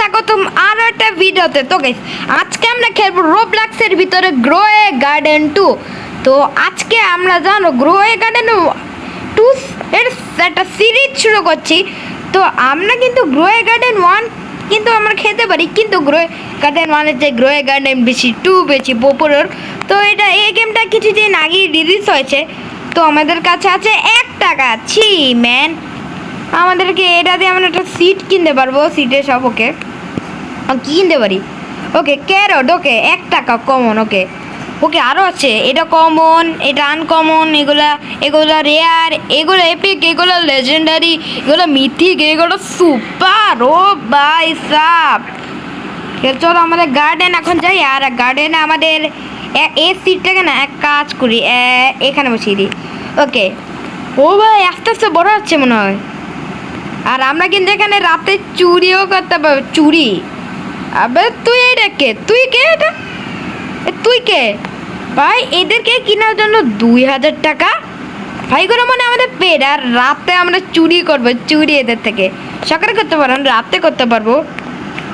স্বাগতম আরো একটা ভিডিওতে। তো গাইস আজকে আমরা খেলবো রোবলক্সের ভিতরে গ্রো এ গার্ডেন 2। তো আজকে আমরা জানো গ্রো এ গার্ডেন 2 এর একটা সিরিজ শুরু করছি। তো আমরা কিন্তু গ্রো এ গার্ডেন 1 কিন্তু আমরা খেলতে পারি, কিন্তু গ্রো এ গার্ডেন 1 এর যে গ্রো এ গার্ডেন বেশি 2 বেশি পপুলার। তো এই গেমটা কিছুদিন আগেই রিলিজ হয়েছে। তো আমাদের কাছে আছে 1 টাকা। ছি ম্যান, আমাদেরকে এটা দিয়ে আমরা একটা সিট কিনতে পারবো। সিটের সব ওকে কিনতে পারি। ওকে ক্যারট, ওকে 1 টাকা কমন। ওকে ওকে আরও আছে, এটা কমন, এটা আনকমন, এগুলা রেয়ার, এগুলো এপিক, এগুলো লেজেন্ডারি, এগুলো মিথিক, এগুলো সুপার। ও ভাই সাব, চলো আমাদের গার্ডেন এখন যাই। আর গার্ডেনে আমাদের এই সিটটাকে না এক কাজ করি, এখানে বসিয়ে দিই। ওকে ও ভাই আস্তে আস্তে বড় হচ্ছে মনে হয়। আর আমরা কিন্তু এখানে রাতে চুরিও করতে পারবো। চুরি? আবে তুই এটা কে? তুই কে? এটা তুই কে ভাই? এদেরকে কেনার জন্য 2000 টাকা ভাই করে মানে আমাদের পেট। আর রাতে আমরা চুরি করবো, চুরি এদের থেকে। সকালে করতে পারবো, রাতে করতে পারবো।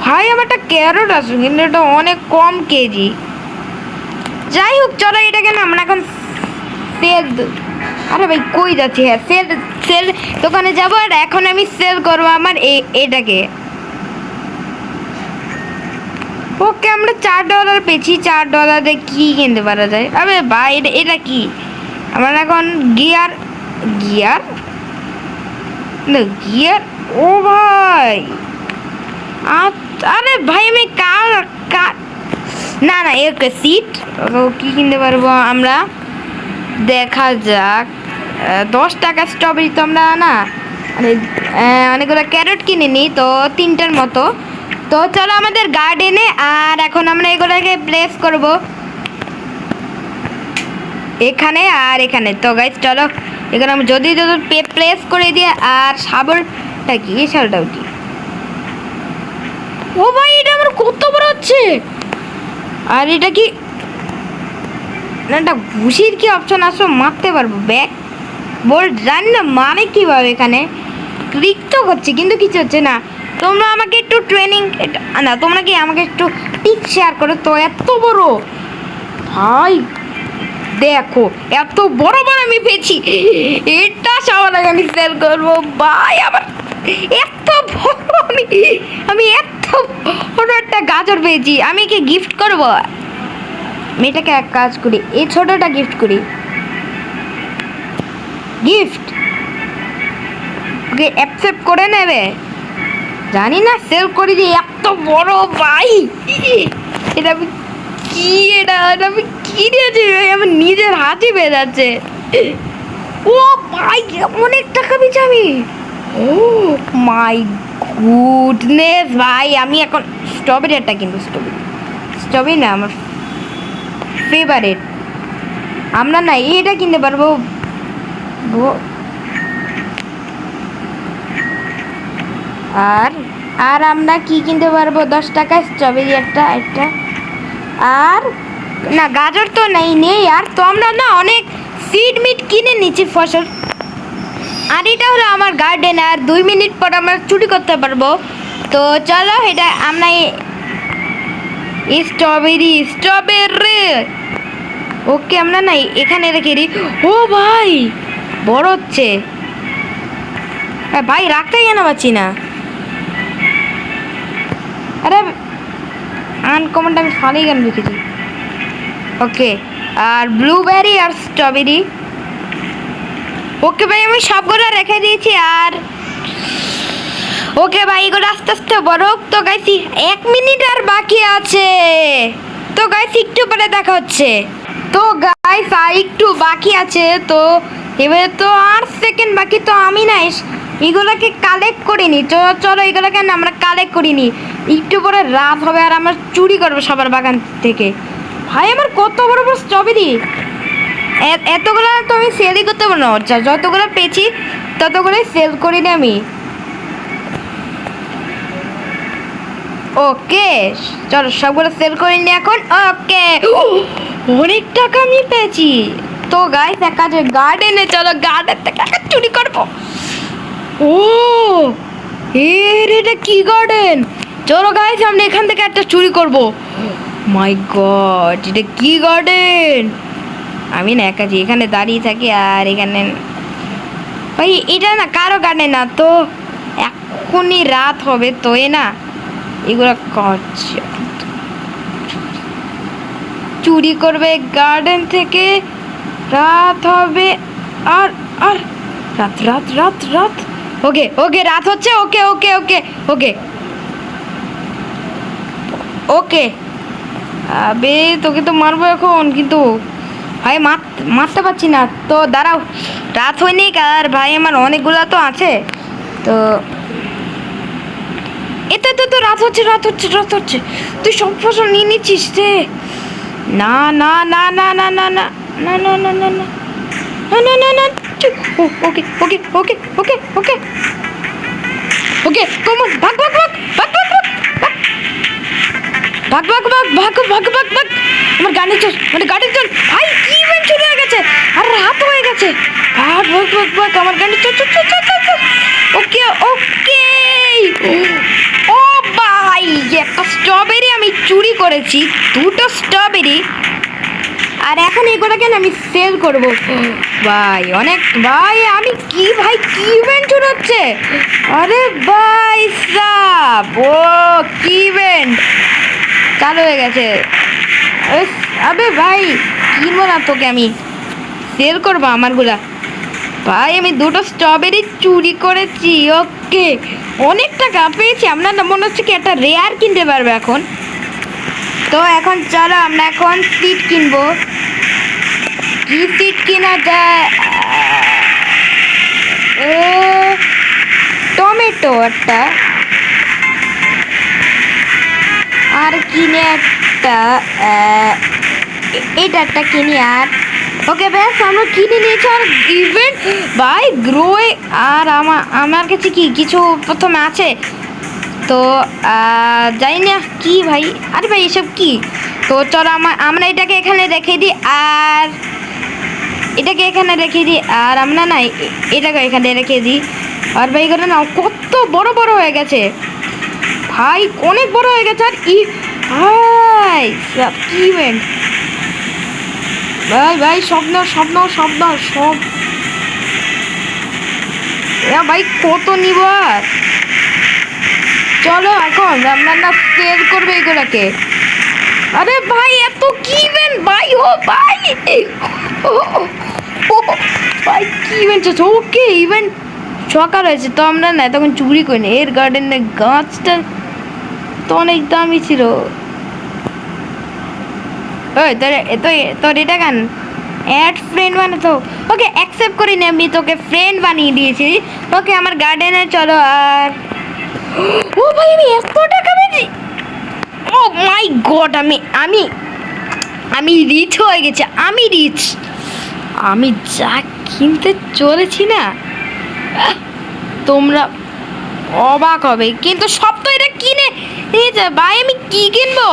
ভাই আমার একটা ক্যারট আছে, কিন্তু এটা অনেক কম কেজি। যাই হোক চলো এটাকে না আমরা এখন সেল। আরে ভাই কই যাচ্ছি? হ্যাঁ সেল দোকানে যাবো। আর এখন আমি সেল করবো আমার এটাকে। ওকে আমরা $4 পেয়েছি। $4 কি কিনতে পারা যায়? আবে ভাই এটা কি? আমার এখন গিয়ার গিয়ার না গিয়ার। ও ভাই আরে ভাই আমি কার না না ওকে সিট। তো কি কিনতে পারবো আমরা? দেখা যাক। 10 টাকা স্ট্রবেরি তো আমরা না মানে অনেকগুলো ক্যারট কিনে নিই, তো 3টার মতো। তো চলো আমাদের গার্ডেনে। আর এখন আমরা এগুলোকে প্লেস করব এখানে আর এখানে। তো গাইস চলো এখানে আমি যদি প্লেস করে দিয়ে। আর শাবলটা কি? এই শাবলটাও কি? ও ভাই এটা আমার কত বড় হচ্ছে! আর এটা কি না, একটা ঘুষির কি অপশন আসো মারতে পারবো? ব্যাক বোল্ট জানি না মানে কীভাবে। এখানে ক্লিক তো করছে কিন্তু কিছু হচ্ছে না। তোমরা আমাকে একটু ট্রেনিং না, তোমরা কি আমাকে একটু টিপ শেয়ার করো। তো এত বড় ভাই দেখো, এত বড় বড় আমি পেয়েছি। এটা সবার আগে আমি সেল করবো ভাই। আবার এত বড় আমি এত বড় একটা গাজর পেয়েছি। আমি কি গিফট করবো? মেয়েটাকে এক কাজ করি, এই ছোটটা গিফট করি। গিফট ওকে অ্যাকসেপ্ট করে নেবে জানি না। সেল করে দিই। এত বড় ভাই এটা আমি কি? এটা আমি কি দিয়েছি? আমার নিজের হাতই পেয়ে যাচ্ছে। ও ভাই অনেক টাকা পেয়েছি আমি। ও মাই গুডনেস ভাই, আমি এখন স্ট্রবেরি একটা কিনবো। স্ট্রবেরি না আমার ফেভারিট। আমরা না এটা কিনতে পারবো। আর আর আমরা কি কিনতে পারবো? 10 টাকায় স্ট্রবেরি একটা। আর না গাজর তো নেই। আর তো আমরা না অনেক সিড মিট কিনে নিচ্ছি ফসল। আর এটা হলো আমার গার্ডেন। আর 2 মিনিট পর আমরা চুরি করতে পারবো। তো চলো এটা আমরা স্ট্রবেরি ওকে আমরা না এখানে রেখে দিই। ও ভাই বড় হচ্ছে ভাই, রাখতে কেন পাচ্ছি না? আরে আনকমনটা আমি ফানি কেন রেখেছি? ওকে আর ব্লুবেরি আর স্ট্রবেরি। ওকে ভাই আমি সবগুলো রেখে দিয়েছি। আর ওকে ভাই এগুলো আস্তে আস্তে বড় হোক। তো গাইছি 1 মিনিট আর বাকি আছে। তো গাইস একটু পরে দেখা হচ্ছে। তো গাইস আর একটু বাকি আছে। তো এবারে তো 8 সেকেন্ড বাকি। তো আমি না এগুলোকে কালেক্ট করিনি। চলো এগুলোকে না আমরা কালেক্ট করিনি। একটু পরে রাত হবে আর আমরা চুরি করবো সবার বাগান থেকে। ভাই আমার কত বড় বড় স্ট্রবেরি! এতগুলো তো আমি সেলই করতে পারবো না। যতগুলো পেয়েছি ততগুলোই সেল করিনি আমি। ওকে চলো সবগুলো সেল করে নি এখন। ওকে অনেক টাকা আমি পেয়েছি। তো গাইস এক কাজ গার্ডেনে চলো, গার্ডেন থেকে একটা চুরি করবো। ও এটা কি গার্ডেন? চলো গাইস আমরা এখান থেকে একটা চুরি করব। মাই গড, এটা কি গার্ডেন! আমি না একা এখানে দাঁড়িয়ে থাকি আর এখানে ভাই এটা না কারো গার্ডেন না, তো এখনই রাত হবে তো না এগুলো করছে, চুরি করবে গার্ডেন থেকে, রাত হবে আর আর রাত রাত রাত রাত ওকে ওকে রাত হচ্ছে, ওকে ওকে ওকে ওকে ওকে। আবে তোকে তো মারবো এখন, কিন্তু ভাই মারতে পারছি না তো, দাঁড়াও রাত হয়নি আর ভাই আমার অনেকগুলো তো আছে, তো এতে তো তো রাত হচ্ছে রাত হচ্ছে রাত হচ্ছে, তুই সব ফসল নিয়ে নিচ্ছিস রে। না না না না না না না না না না না না না না না না ওকে ওকে ওকে ওকে ওকে ওকে কমন ভাগ ভাগ ভাগ ভাগ ভাগ ভাগ ভাগ ভাগ ভাগ ভাগ ভাগ ভাগ। আমার গাড়ি চল, মানে গাড়ি চল ভাই, কি ইভেন্ট শুরু হয়ে গেছে আর রাত হয়ে গেছে। ভাগ ভাগ ভাগ ভাগ আমার গাড়ি চল চল চল চল চল। ওকে ওকে ও ভাই, একটা স্ট্রবেরি আমি চুরি করেছি, দুটো স্ট্রবেরি, আর এখন এগুলোকে আমি সেল করব। ভাই অনেক ভাই, আমি কি ভাই কি ইভেন্ট শুরু হচ্ছে, আরে ভাই সাব ও কি ইভেন্ট চালু হয়ে গেছে। আবে ভাই কিনবো না তোকে, আমি সেল করবো আমারগুলা। ভাই আমি দুটো স্ট্রবেরি চুরি করেছি, ওকে অনেক টাকা পেয়েছি। আমরা না মনে হচ্ছে কি একটা রেয়ার কিনতে পারবে এখন, তো এখন চলো আমরা এখন সিড কিনবো। কি সিড কেনা যায়, টমেটো একটা, আর কিনে একটা এটা একটা কিনি, আর ওকে ব্যাস আমরা কিনে নিয়েছি। আর ইভেন্ট ভাই গ্রোয়ে, আর আমার কাছে কি কিছু প্রথমে আছে তো জানি না কি ভাই, আরে ভাই এসব কি, তো চলো আমরা এটাকে এখানে রেখে দিই, আর এটাকে এখানে রেখে দিই, আর আমরা না এটাকে এখানে রেখে দিই। আর ভাই এগুলো না কত বড় বড় হয়ে গেছে ভাই, অনেক বড় হয়ে গেছে। আর ভাই কি ইভেন্ট ভাই, ভাই স্বপ্ন স্বপ্ন স্বপ্ন সব ভাই কত নিব, আর চলো এখন আমরা না সেল করবো এগুলাকে। আরে ভাই এত কি ইভেন্ট ভাই, ও ভাই ও ভাই কি ইভেন্ট আছে, ওকে ইভেন্ট সকাল হয়েছে তো আমরা না তখন চুরি করিনি, এর গার্ডেনের গাছটা তো অনেক দামি ছিল। ওই তোর এটা কেন অ্যাড ফ্রেন্ড মানে, তো ওকে অ্যাকসেপ্ট করিনি, আমি তোকে ফ্রেন্ড বানিয়ে দিয়েছি। ওকে আমার গার্ডেনে চলো। আর ও ভাই আমি এত টাকা পেয়েছি, ও মাই গড, আমি রিচ হয়ে গেছি, আমি রিচ, আমি যা কিনতে চলেছি না তোমরা অবাক হবে, কিন্তু সব তো এটা কিনে নিয়েছে ভাই। আমি কি কিনবো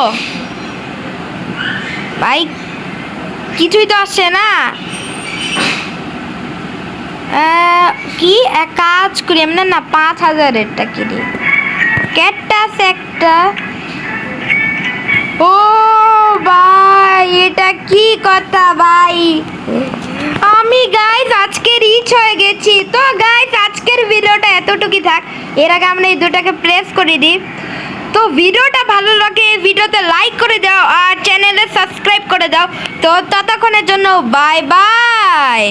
ভাই, কিছুই তো আসছে না। কি এক কাজ করি আমরা না 5000-এরটা কিনি, ক্যাকটাস একটা। ও ভাই এটা কি কথা ভাই, আমি গাইস আজকে রিচ হয়ে গেছি। তো গাইস আজকের ভিডিওটা এতটুকুই থাক, এর আগে আমরা এই দুটাকে প্রেস করে দিই। তো ভিডিওটা ভালো লাগে ভিডিওতে লাইক করে দাও আর চ্যানেলে সাবস্ক্রাইব করে দাও। তো ততক্ষণের জন্য বাই বাই।